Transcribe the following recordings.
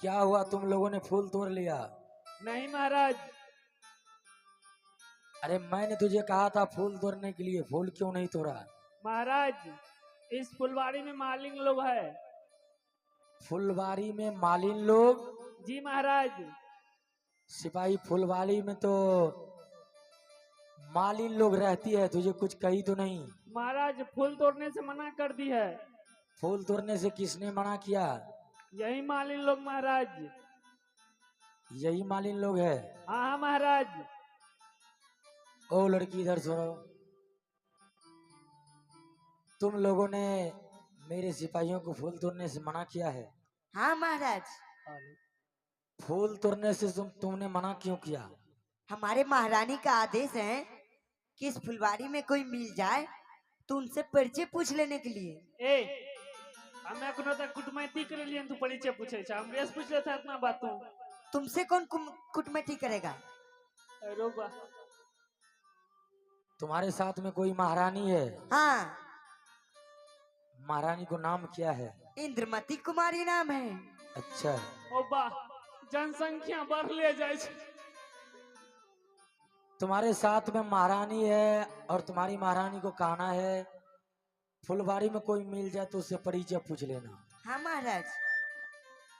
क्या हुआ, तुम लोगों ने फूल तोड़ लिया? नहीं महाराज। अरे मैंने तुझे कहा था फूल तोड़ने के लिए, फूल क्यों नहीं तोड़ा? महाराज इस फुलवाड़ी में मालिक लोग है। फुलवारी में मालिन लोग? जी महाराज। सिपाही, फुलवारी में तो मालिन लोग रहती है, तुझे कुछ कही तो नहीं? महाराज फूल तोड़ने से मना कर दी है। फूल तोड़ने से किसने मना किया? यही मालिक लोग महाराज। यही मालिन लोग है? हाँ हाँ महाराज। ओ लड़की, इधर सुनो। तुम लोगों ने मेरे सिपाहियों को फूल तोड़ने से मना किया है? हाँ महाराज। फूल तोड़ने से तुमने मना क्यों किया? हमारे महारानी का आदेश है कि इस फुलवारी में कोई मिल जाए तो उनसे परिचय पूछ लेने के लिए। ए हमें कोनो तक कुटमैती करे लिए तू परिचय पूछे छ, हमरे से पूछ ले था इतना बात तू। तुमसे कौन कुटमैती करेगा? रोबा तुम्हारे साथ में कोई महारानी है? हाँ, महारानी को नाम क्या है? इंद्रमती कुमारी नाम है। अच्छा, ओ बा जनसंख्या बढ़ ले जाए छ। तुम्हारे साथ में महारानी है और तुम्हारी महारानी को कहना है फुलवारी में कोई मिल जाए तो उससे परिचय पूछ लेना। हाँ महाराज।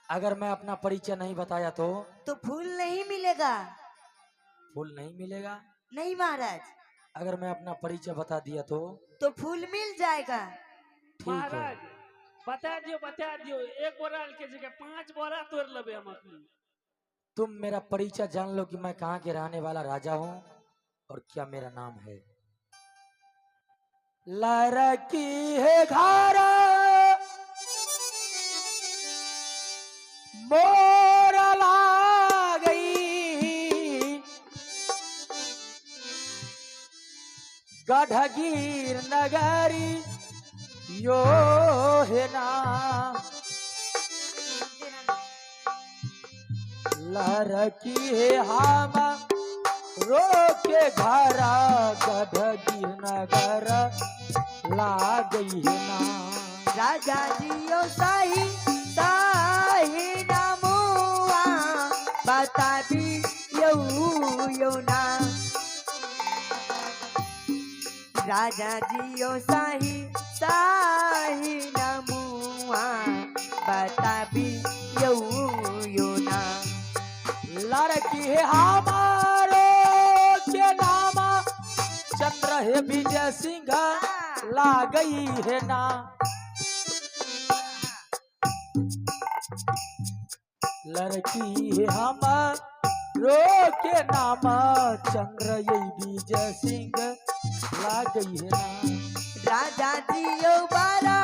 अगर मैं अपना परिचय नहीं बताया तो? तो फूल नहीं मिलेगा। फूल नहीं मिलेगा? नहीं महाराज। अगर मैं अपना परिचय बता दिया तो फूल मिल जाएगा। ठीक है। महाराज बता दियो, एक बोरा के जगह 5 बोरा तोड़ लेबे हम अपनी। तुम मेरा परिचय जान लो कि मैं कहाँ के रहने वाला राजा हूँ और क्या मेरा नाम है। लड़की है घारा मोर ला गई, गढ़गीर नगरी यो है ना। लड़की है हम रोके घरा, गढ़गीर नगर ला गई है ना। राजा जियो साही साही नामुआ बता भी यो ना। राजा जियो साही साही नामुआ बता भी यो ना। लड़की है हमारो के नामा चंद्र है विजय सिंह ला गई है ना। लड़की है हमारो के नामा चंद्र यही विजय सिंह ला गई है ना। राजा जियो बारा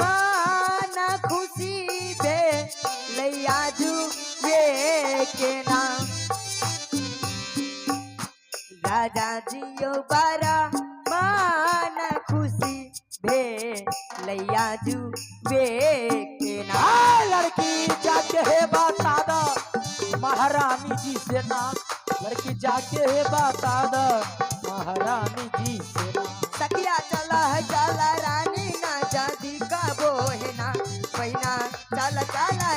माना खुशी भे लैया जू ये के नाम। राजा जियो बारा माना खुशी भे लैया जू वे के नाम। लड़की जाके है बता दो महारानी जी से ना। लड़की जाके है बता दो महारानी जी से ना। सखिया चला रानी ना जादी का बोहे ना। पहिना चला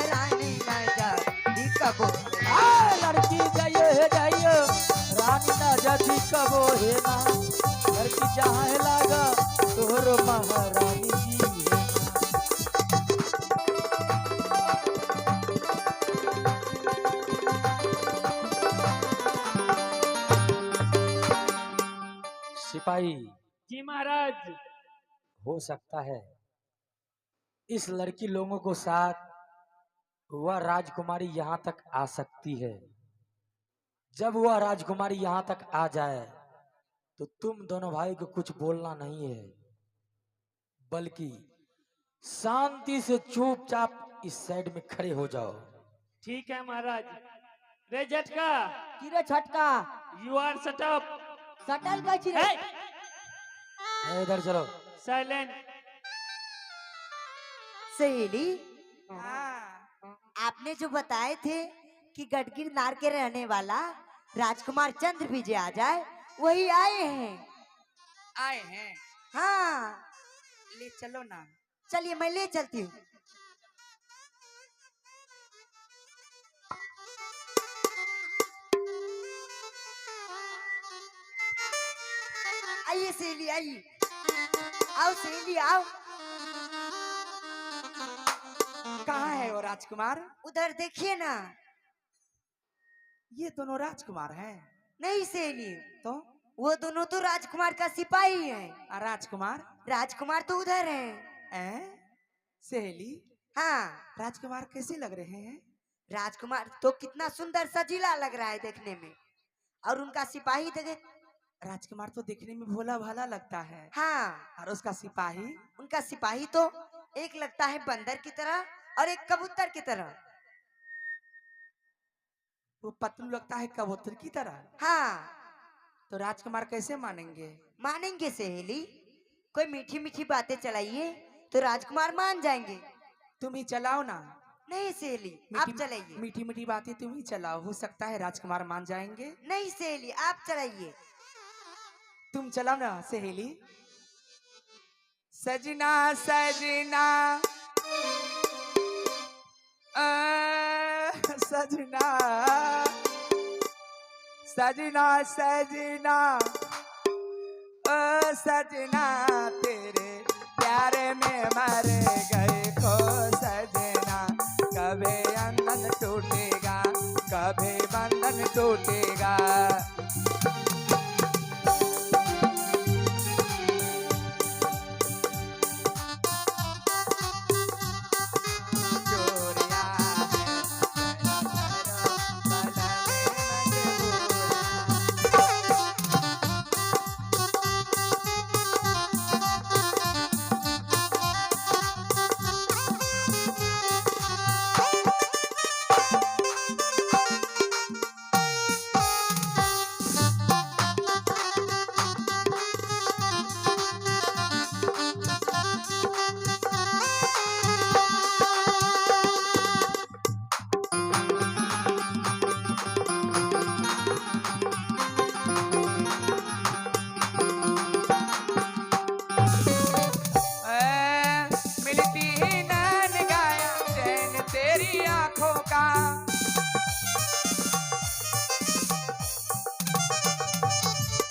रानी ना जादी का बोहे ना। लड़की जाइए रानी ना जादी कबो है ना। लड़की जहाँ लागा तोहर महारानी जी है ना। सिपाही जी महाराज। हो सकता है इस लड़की लोगों को साथ वह राजकुमारी यहाँ तक आ सकती है। जब वह राजकुमारी यहाँ तक आ जाए तो तुम दोनों भाई को कुछ बोलना नहीं है, बल्कि शांति से चुपचाप इस साइड में खड़े हो जाओ। ठीक है महाराज। रे झटका, किरे छटका यू आर शट अप। सटल गई रे। इधर चलो। साइलेंट। सहेली, आपने जो बताए थे कि गढ़गिर नार के रहने वाला राजकुमार चंद्र विजय आ जाए, वही आए हैं। आए हैं? हाँ, ले चलो ना। चलिए मैं ले चलती हूँ। आइए सहेली आइए, आओ सहेली आओ। कहाँ है वो राजकुमार? उधर देखिए ना। ये दोनों राजकुमार हैं? नहीं सहेली, तो वो दोनों तो राजकुमार का सिपाही हैं। राजकुमार? राजकुमार तो उधर हैं। सहेली, हाँ, राजकुमार कैसे लग रहे हैं? राजकुमार तो कितना सुंदर सजीला लग रहा है देखने में, और उनका सिपाही देखे। राजकुमार तो देखने में भोला भाला लगता है, हाँ, और उसका सिपाही? उनका सिपाही तो एक लगता है बंदर की तरह और एक कबूतर की तरह। वो पतलू लगता है कबूतर की तरह। हाँ, तो राजकुमार कैसे मानेंगे? मानेंगे सहेली, कोई मीठी मीठी बातें चलाइए तो राजकुमार मान जाएंगे। तुम ही चलाओ ना। नहीं सहेली, आप चलाइए। मीठी मीठी बातें तुम ही चलाओ, हो सकता है राजकुमार मान जाएंगे। नहीं सहेली, आप चलाइए। तुम चलाओ ना सहेली। सजना सजना सजना सजना सजना सजना तेरे प्यार में मर गए खो सजना। कभी बंधन टूटेगा, कभी बंधन टूटेगा।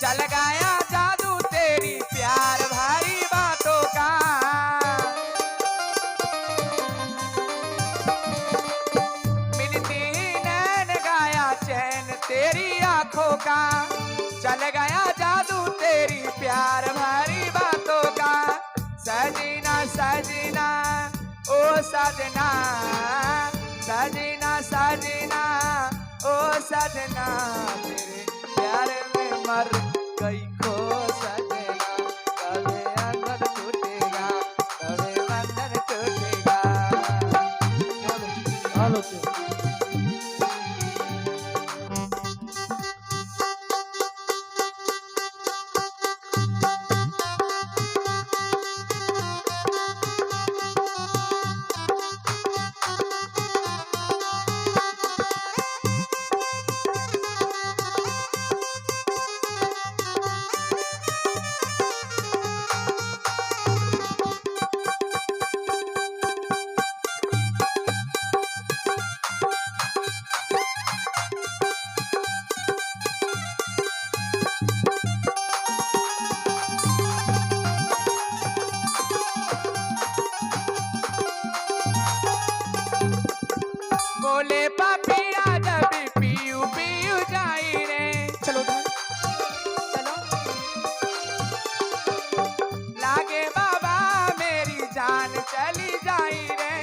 चल गया जादू तेरी प्यार भारी बातों का। मिलती ही नैन गाया चैन तेरी आंखों का। चल गया जादू तेरी प्यार भारी बातों का। सजना सजना ओ सजना, सजना सजना ओ सजना तेरे प्यार में मर गई खो सजना। कभी बंधन टूटेगा, कभी बंधन टूटेगा। हेलो तो बोले पापिया जब पीयू पीयू जाई रे। चलो चलो। लागे बाबा मेरी जान चली जाई रे।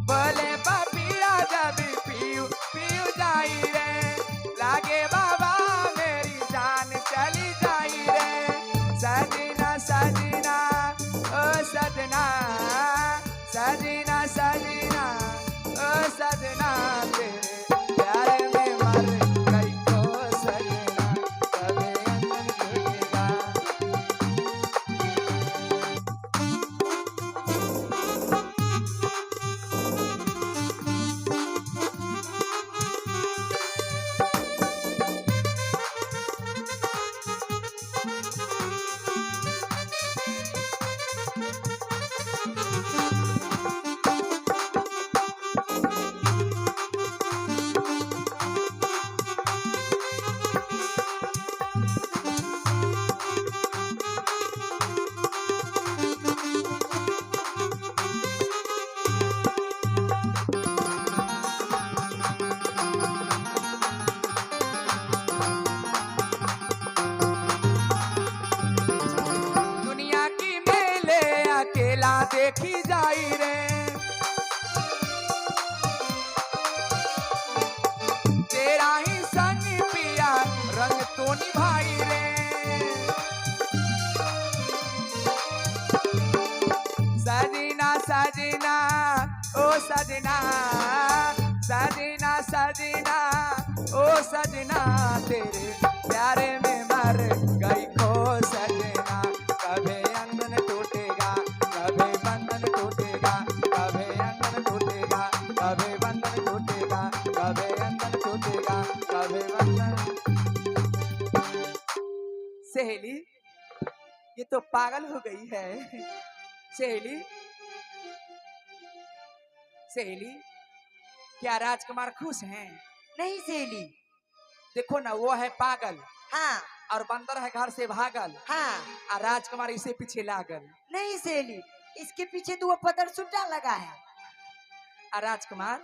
बोले पापिया जब पीयू पीयू जाई रे। लागे बाबा मेरी जान चली जाई रे। सजना सजना ओ सजना सजना खेला देखी जाई रे तेरा ही संग पिया रंग तो निभाई रे सजना सजना ओ सजना सजना सजना ओ सजना तेरे प्यारे में मर गई खो सजना कभी अंगन टूटेगा कभी बंधन टूटेगा कभी अंगन टूटेगा कभी बंधन टूटेगा कभी अंगन टूटेगा कभी बंधन। सहेली ये तो पागल हो गई है। सहेली सहेली क्या राजकुमार खुश हैं? नहीं सहेली। देखो ना वो है पागल हाँ और बंदर है घर से भागल हाँ। और राजकुमार इसे पीछे लागल। नहीं सहेली, इसके पीछे तो वो पदर सुट्टा लगा है। और राजकुमार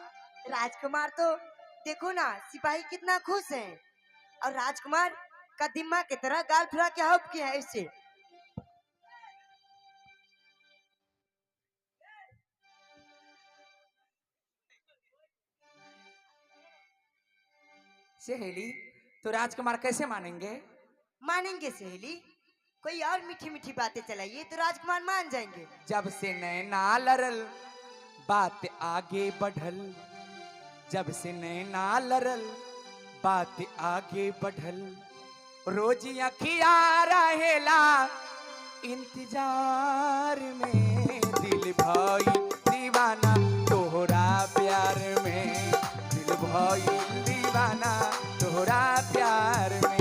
राजकुमार तो देखो ना सिपाही कितना खुश है और राजकुमार का दिमाग की तरह गाल फुला के हप किया है इससे। सहेली तो राजकुमार कैसे मानेंगे? मानेंगे सहेली, कोई और मीठी मीठी बातें चलाइए तो राजकुमार मान जाएंगे। जब से नैना लड़ल बात आगे बढ़ल जब से नैना लड़ल बात आगे बढ़ल रोज अखिया रहेला इंतजार में दिल भाई दीवाना तोहरा प्यार में दिल भाई दीवाना तोहरा प्यार में।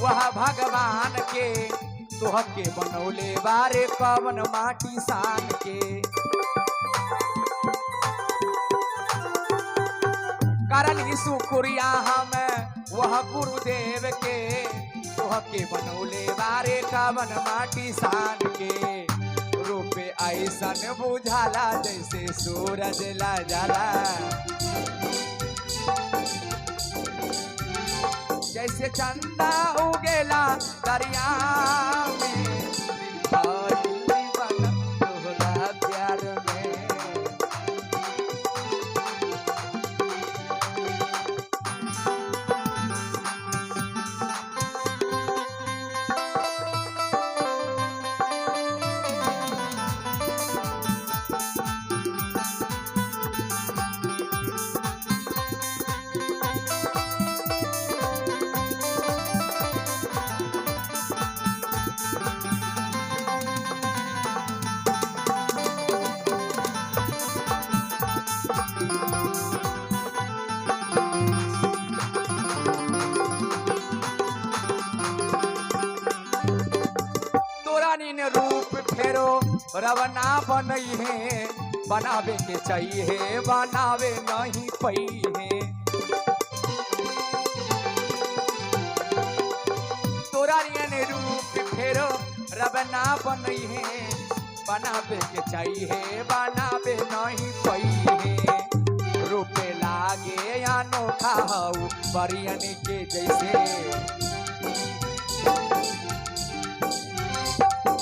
वह भगवान के तोह के बनौले बारे कवन माटी सान के करली शुक्रिया हम वह गुरुदेव के तोह के बनौले बारे कवन माटी सान के रूपे ऐसन बुझाला जैसे सूरज ला जाला जैसे चंदा उगेला दरिया में दिल दीवाना तोहरा प्यार में। रूप फेरो रवना बनई है बनावे के चाहिए बनावे नहीं पई है तोरा रूप फेरो रवना बनई है बनावे के चाहिए बनावे नहीं पई है रूपे लागे अनोखा हऊ परियन के जैसे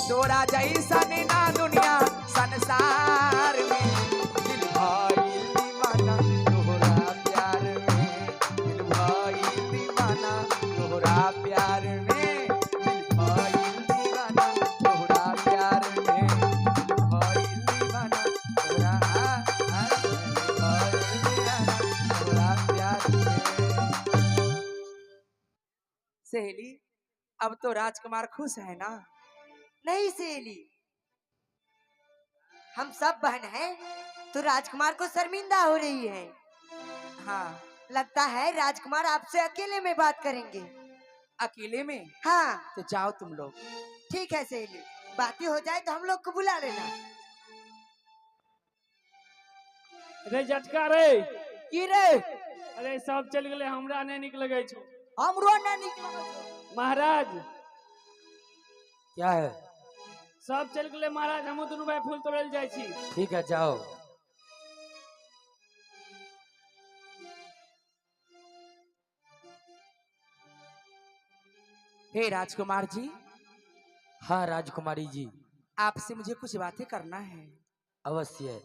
तोरा जैसन ना दुनिया संसार में दिल भाई दीवाना तोहरा प्यार में दिल भाई दीवाना तोहरा प्यार में दिल भाई दीवाना तोहरा प्यार में दिल भाई दीवाना तोहरा सहेली, अब तो राजकुमार खुश है ना? नहीं सहेली, हम सब बहन हैं, तो राजकुमार को शर्मिंदा हो रही है। हाँ, लगता है राजकुमार आपसे अकेले में बात करेंगे। अकेले में? हाँ तो जाओ तुम लोग। ठीक है सहेली, बातें हो जाए तो हम लोग को बुला लेना। रे झटका रे, की रे? अरे सब चल गए, हमरा नहीं निक लगे छो। हमरो ना निकल। महाराज क्या है? सब चल गए महाराज, हम दोनों भाई फूल तोड़े जाए छी। ठीक है, जाओ। हे राजकुमार जी, हाँ राजकुमारी जी, आपसे मुझे कुछ बातें करना है। अवश्य।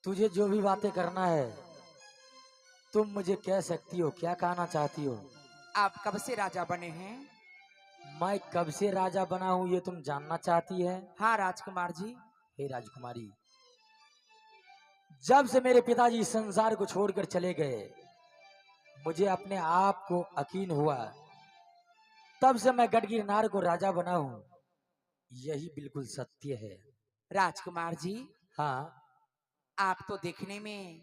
तुझे जो भी बातें करना है तुम मुझे कह सकती हो। क्या कहना चाहती हो? आप कब से राजा बने हैं? मैं कब से राजा बना हूँ ये तुम जानना चाहती है? हाँ राजकुमार जी। हे राजकुमारी, जब से मेरे पिताजी इस संसार को छोड़कर चले गए, मुझे अपने आप को यकीन हुआ, तब से मैं गढ़गिरनार को राजा बना हूँ। यही बिल्कुल सत्य है। राजकुमार जी, हाँ। आप तो देखने में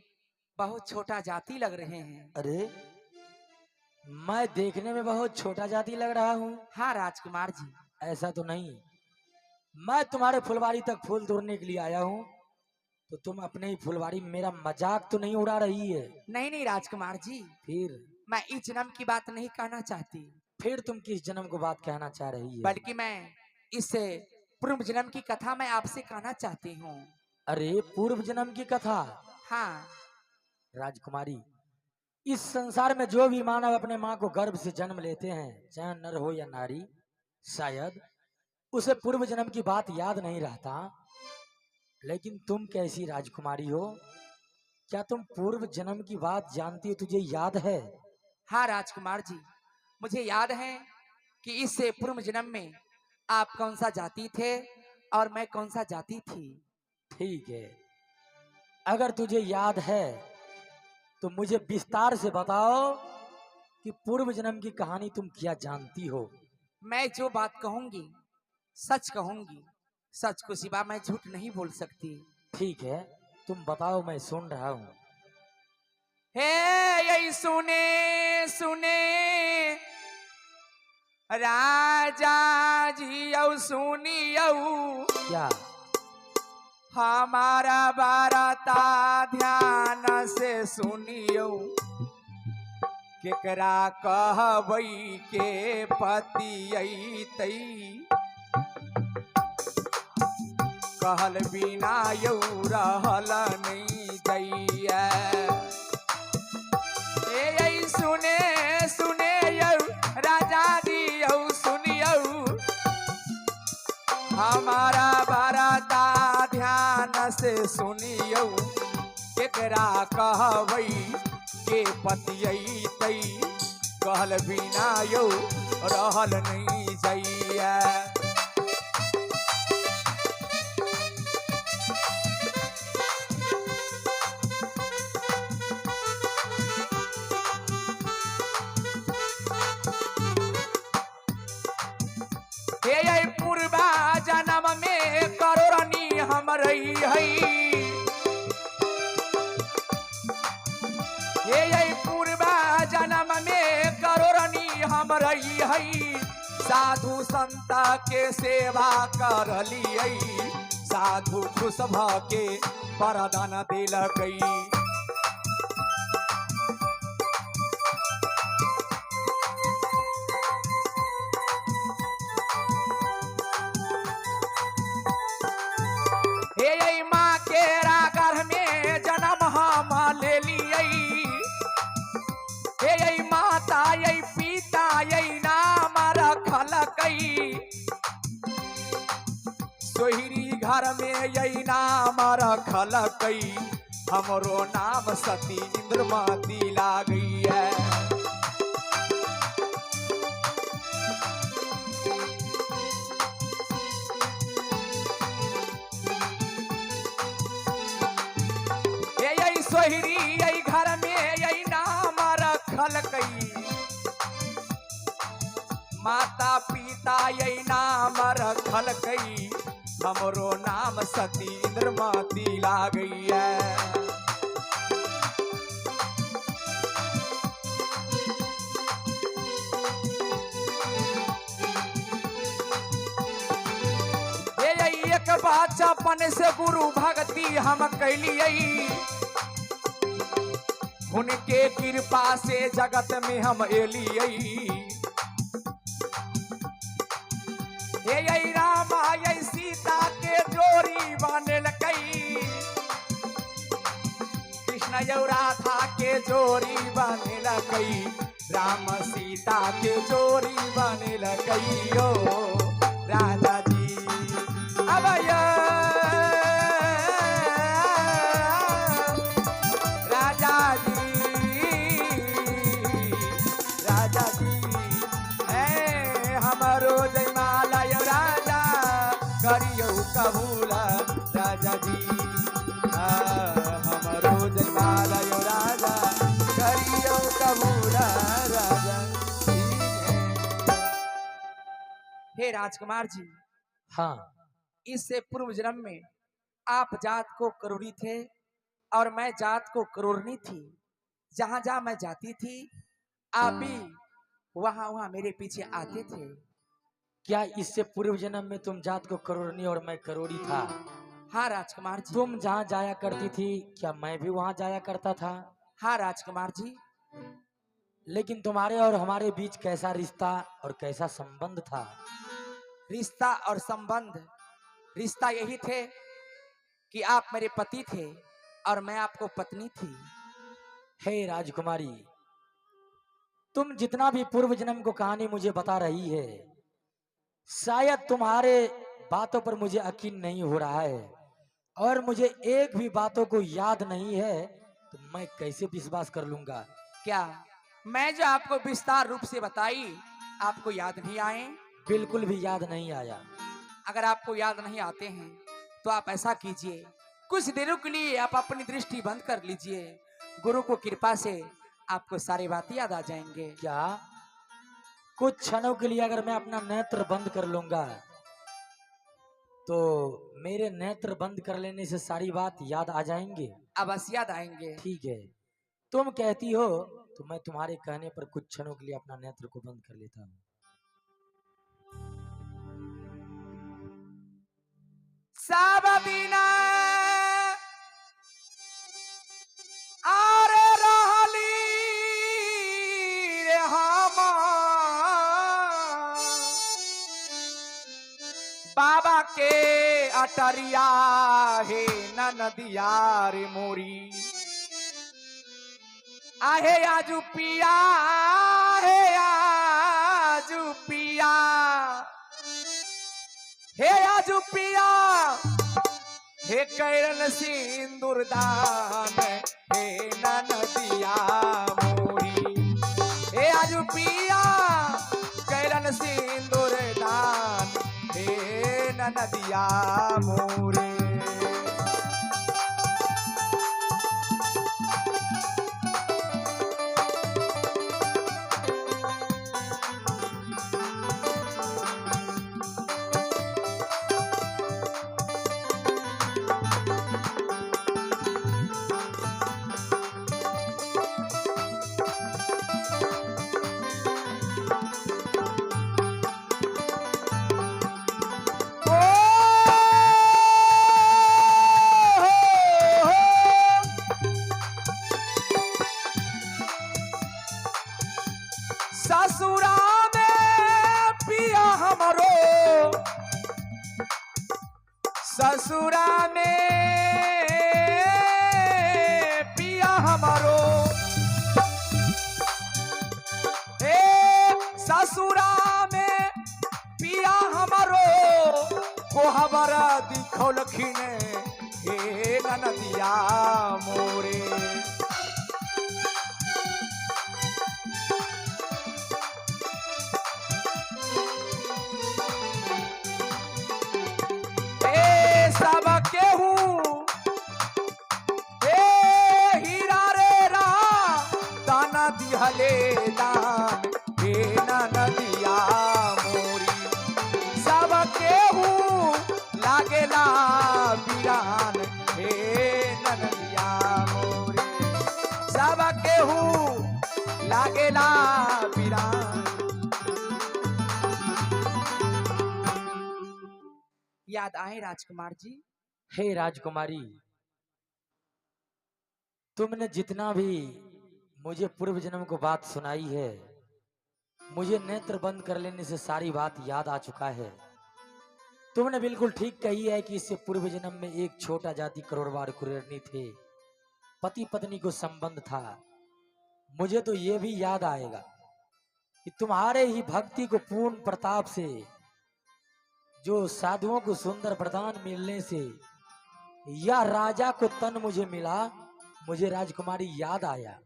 बहुत छोटा जाति लग रहे हैं। अरे, मैं देखने में बहुत छोटा जाति लग रहा हूँ? हाँ राजकुमार जी। ऐसा तो नहीं। मैं तुम्हारे फुलवारी तक फूल तोड़ने के लिए आया हूँ, तो तुम अपने ही फुलवारी में मेरा मजाक तो नहीं उड़ा रही है? नहीं नहीं राजकुमार जी, फिर? मैं इस जन्म की बात नहीं कहना चाहती। फिर तुम किस जन्म को बात कहना चाह रही है? बल्कि मैं इस पूर्व जन्म की कथा मैं आपसे कहना चाहती हूँ। अरे, पूर्व जन्म की कथा? हाँ राजकुमारी, इस संसार में जो भी मानव अपने माँ को गर्भ से जन्म लेते हैं, चाहे नर हो या नारी, शायद उसे पूर्व जन्म की बात याद नहीं रहता। लेकिन तुम कैसी राजकुमारी हो? क्या तुम पूर्व जन्म की बात जानती हो? तुझे याद है? हाँ राजकुमार जी, मुझे याद है कि इस पूर्व जन्म में आप कौन सा जाति थे और मैं कौन सा जाति थी। ठीक है, अगर तुझे याद है तो मुझे विस्तार से बताओ कि पूर्व जन्म की कहानी तुम क्या जानती हो? मैं जो बात कहूंगी सच कहूंगी, सच को सिवा मैं झूठ नहीं बोल सकती। ठीक है, तुम बताओ, मैं सुन रहा हूँ। हे यही सुने सुने राजा जी औ सुनियौ, क्या? हमारा बारता ध्यान से सुनियौ, केकरा कहबई के पति अइतई, कहल बिना यौ रहल नहीं जइया। ए सुने सुने यौ राजा जी यौ सुनियौ, हमारा बारता ध्यान से सुनियौ, केकरा कहबई के पति अइतई, कहल बिना यौ रहल नहीं जइया। हे पूर्वा जन्म में करोरनी हम रही है, हे पूर्वा जन्म में करोरनी हम रही है, साधु संत के सेवा करलियै, साधु खुश भ के वरदान दिलकै। हे माँ के रागर में जन्म हम ले लियै, हे माता ये पिता ये नाम रखलकै, सोहरी घर में यही नाम रखलकै, हमरो नाम सती इंद्रमती लागई है। सोहरी यही घर में यही नाम रखलकै, माता पिता यही नाम रखल गई, हमरो नाम सती इंद्रमती ला गई है। एक बचपन से गुरु भक्ति हम कैलिए, उनके कृपा से जगत में हम एलिए। हे रामा ये सीता के जोड़ी बनल कई, कृष्ण यौ राधा के जोड़ी बनल कई, राम सीता के जोड़ी बनल कई यो राजा जी। अब राजा जी है हमारो जयमालय राजा करियो कबूल राजा जी, हमारो जयमालय राजा करियो कबूल राजा जी। हे राजकुमार जी, हाँ, इससे पूर्व जन्म में आप जात को करोड़ी थे और मैं जात को करोड़नी थी। जहां जहां मैं जाती थी आप भी वहां वहां मेरे पीछे आते थे। क्या इससे पूर्व जन्म में तुम जात को करोड़नी और मैं करोड़ी था? हाँ राजकुमार जी। तुम जहाँ जाया करती थी क्या मैं भी वहां जाया करता था? हाँ राजकुमार जी। लेकिन तुम्हारे और हमारे बीच कैसा रिश्ता और कैसा संबंध था? रिश्ता और संबंध, रिश्ता यही थे कि आप मेरे पति थे और मैं आपको पत्नी थी। हे राजकुमारी, तुम जितना भी पूर्व जन्म को कहानी मुझे बता रही है, शायद तुम्हारे बातों पर मुझे यकीन नहीं हो रहा है और मुझे एक भी बातों को याद नहीं है, तो मैं कैसे विश्वास कर लूंगा? क्या मैं जो आपको विस्तार रूप से बताई आपको याद नहीं आए? बिल्कुल भी याद नहीं आया। अगर आपको याद नहीं आते हैं तो आप ऐसा कीजिए, कुछ देरों के लिए आप अपनी दृष्टि बंद कर लीजिए, गुरु को कृपा से आपको सारी बातें याद आ जाएंगे। क्या कुछ क्षणों के लिए अगर मैं अपना नेत्र बंद कर लूंगा तो मेरे नेत्र बंद कर लेने से सारी बात याद आ जाएंगे? अवश्य याद आएंगे। ठीक है, तुम कहती हो तो मैं तुम्हारे कहने पर कुछ क्षणों के लिए अपना नेत्र को बंद कर लेता हूँ। सब बिना आरे रहली रे हम बाबा के अटरिया हे नदिया रे मोरी, आहे आजू पिया हे आजू पिया, हे आजू पिया हे कैरन सिंदूर दान हे नदिया मोरी, हे आजू पिया कैरन सिंदूर दान हे नदिया मोरी। ससुरा में पिया हमरो, ससुरा में पिया हमरो, हे ससुरा में पिया हमरो, कोहबर दिखौलखिन हे नदिया मोरे। सब केहू हे हीरा रे रा दाना दिहले दान हे नदिया सब केहू लागेला वीरान। याद आए राजकुमार जी? हे राजकुमारी, तुमने जितना भी मुझे पूर्व जन्म को बात सुनाई है, मुझे नेत्र बंद कर लेने से सारी बात याद आ चुका है। तुमने बिल्कुल ठीक कही है कि इससे पूर्व जन्म में एक छोटा जाति करोड़वार कुरेरनी थे, पति पत्नी को संबंध था। मुझे तो ये भी याद आएगा कि तुम्हारे ही भक्ति को पूर्ण प्रताप से, जो साधुओं को सुंदर प्रदान मिलने से या राजा को तन मुझे मिला, मुझे राजकुमारी याद आया।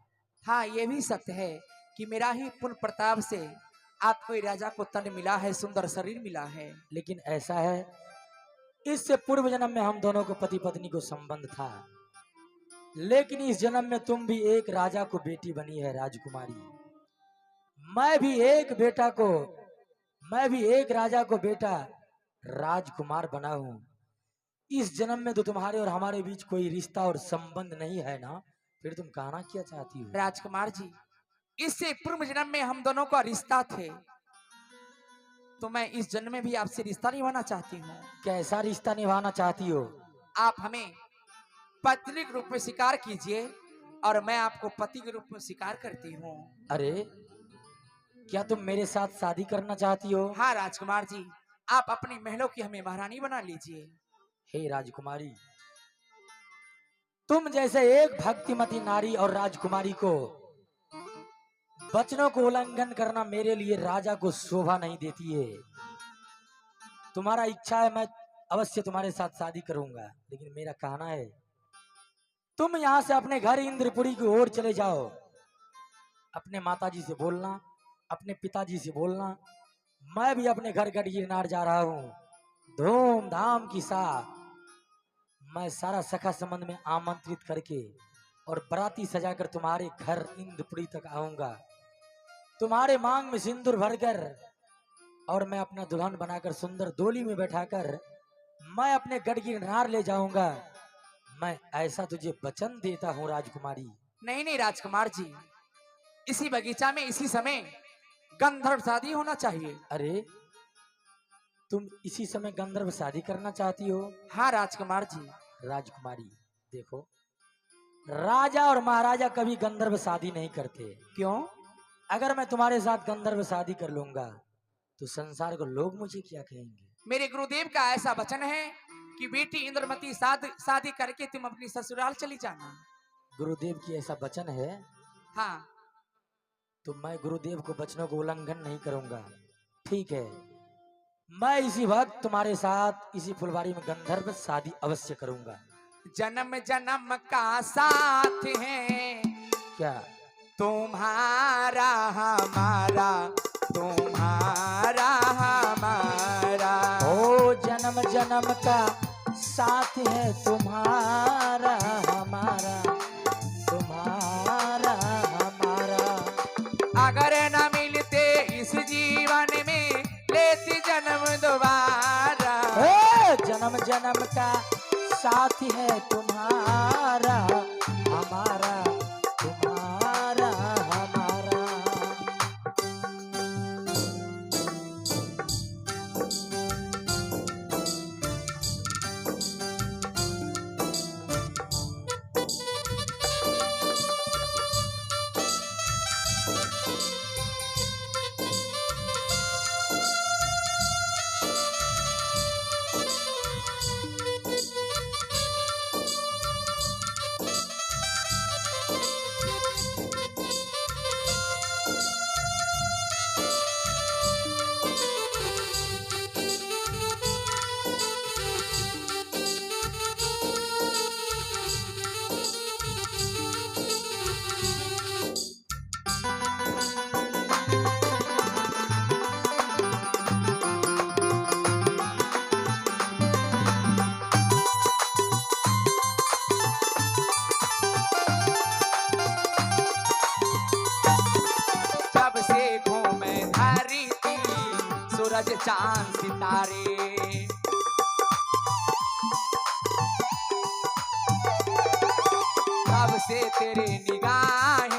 हाँ, ये भी सत्य है कि मेरा ही पुण्य प्रताप से आपको राजा को तन मिला है, सुंदर शरीर मिला है। लेकिन ऐसा है, इससे पूर्व जन्म में हम दोनों को पति पत्नी को संबंध था, लेकिन इस जन्म में तुम भी एक राजा को बेटी बनी है राजकुमारी। मैं भी एक राजा को बेटा राजकुमार बना हूं। इस जन्म में तो तुम्हारे और हमारे बीच कोई रिश्ता और संबंध नहीं है ना, फिर तुम कहना क्या चाहती हो? राजकुमार जी, इससे पूर्व जन्म में हम दोनों का रिश्ता थे, तो मैं इस जन्म में भी आपसे रिश्ता निभाना चाहती हूँ। कैसा रिश्ता निभाना चाहती हो? आप हमें पत्नी के रूप में स्वीकार कीजिए और मैं आपको पति के रूप में स्वीकार करती हूँ। अरे, क्या तुम मेरे साथ शादी करना चाहती हो? हाँ राजकुमार जी, आप अपनी महलों की हमें महारानी बना लीजिए। हे राजकुमारी, तुम जैसे एक भक्तिमती नारी और राजकुमारी को वचनों को उल्लंघन करना मेरे लिए राजा को शोभा नहीं देती है। तुम्हारा इच्छा है, मैं अवश्य तुम्हारे साथ शादी करूंगा, लेकिन मेरा कहना है तुम यहां से अपने घर इंद्रपुरी की ओर चले जाओ। अपने माताजी से बोलना, अपने पिताजी से बोलना, मैं भी अपने घर गढ़गिरनार जा रहा हूं। धूमधाम के साथ मैं सारा सखा संबंध में आमंत्रित करके और बराती सजाकर तुम्हारे घर इंद्रपुरी तक आऊंगा। तुम्हारे मांग में सिंदूर भरकर और मैं अपना दुल्हन बनाकर सुंदर डोली में बैठाकर मैं अपने गढ़गिरनार ले जाऊंगा। मैं ऐसा तुझे वचन देता हूँ राजकुमारी। नहीं नहीं राजकुमार जी, इसी बगीचा में इसी समय गंधर्व शादी होना चाहिए। अरे, तुम इसी समय गंधर्व शादी करना चाहती हो? हाँ राजकुमार जी। राजकुमारी देखो, राजा और महाराजा कभी गंधर्व शादी नहीं करते। क्यों? अगर मैं तुम्हारे साथ गंधर्व शादी कर लूंगा तो संसार को लोग मुझे क्या कहेंगे? मेरे गुरुदेव का ऐसा वचन है कि बेटी इंद्रमती शादी करके तुम अपनी ससुराल चली जाना। गुरुदेव की ऐसा वचन है? हाँ। तो मैं गुरुदेव को वचनों को उल्लंघन नहीं करूंगा। ठीक है, मैं इसी वक्त तुम्हारे साथ इसी फुलवारी में गंधर्व शादी अवश्य करूंगा। जन्म जन्म का साथ है क्या? तुम्हारा हमारा, तुम्हारा हमारा। ओ जन्म जन्म का साथ है तुम्हारा हमारा, तुम्हारा हमारा। अगर न मिलते इस जीवन में लेती जन्म दोबारा। जन्म जन्म का साथ है तुम्हारा हमारा, तुम्हारा हमारा। सूरज चांद सितारे, तब से तेरे निगाहें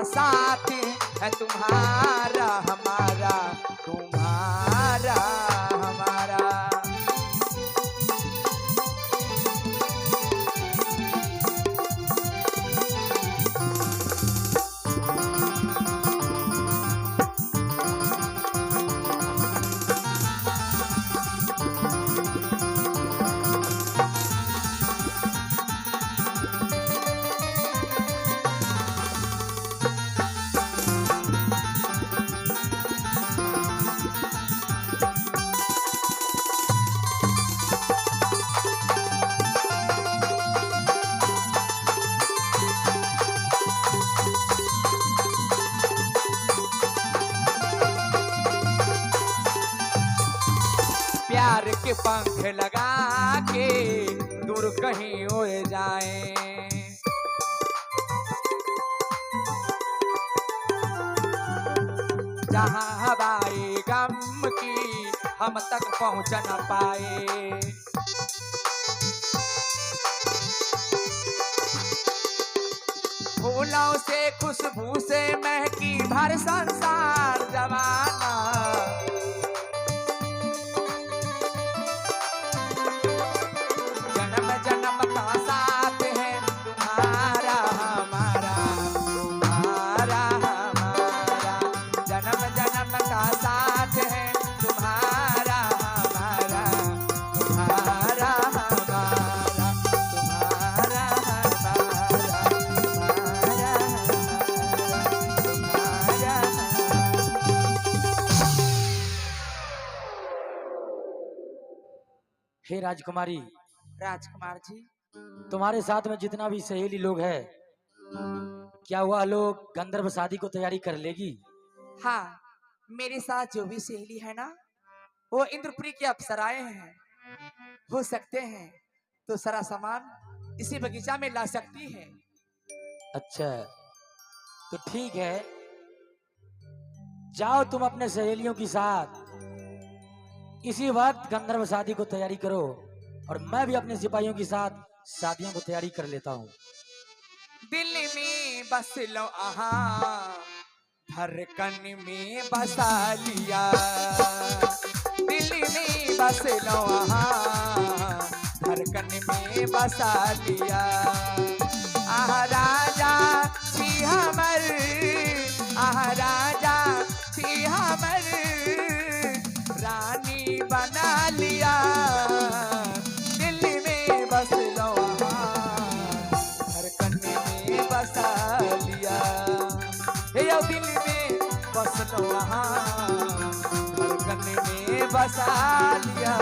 साथ है तुम्हारा हमारा, तुम्हारा हमारा। प्यार के पंख लगा के दूर कहीं उड़ जाएं, जहां हवाए गम की हम तक पहुंच न पाए। फूलों से खुशबू से महकी भर संसार जमाना, जन्म जन्म का साथ है तुम्हारा हमारा, तुम्हारा हमारा। जन्म जन्म का साथ है तुम्हारा हमारा, तुम्हारा हमारा, तुम्हारा हमारा, तुम्हारा हे राजकुमारी, राजकुमार जी, तुम्हारे साथ में जितना भी सहेली लोग है, क्या वह लोग गंधर्व शादी को तैयारी कर लेगी? हाँ, मेरे साथ जो भी सहेली है ना, वो इंद्रपुरी की अप्सराएं हैं। हो सकते हैं तो सारा सामान इसी बगीचा में ला सकती है। अच्छा, तो ठीक है, जाओ तुम अपने सहेलियों के साथ इसी वक्त गंधर्व शादी को तैयारी करो, और मैं भी अपने सिपाहियों के साथ शादियों को तैयारी कर लेता हूँ। दिल में बस लो आहा, धड़कन में बसा लिया। दिल में बस लो आहा, धड़कन में बसा लिया। आह राजा छी हमर, आह राजा छी हमर, रानी बना लिया। दिल में बस लो आहा, धड़कन में बसा लिया। हे यो दिल में बस लो आहा, धड़कन में बसा लिया।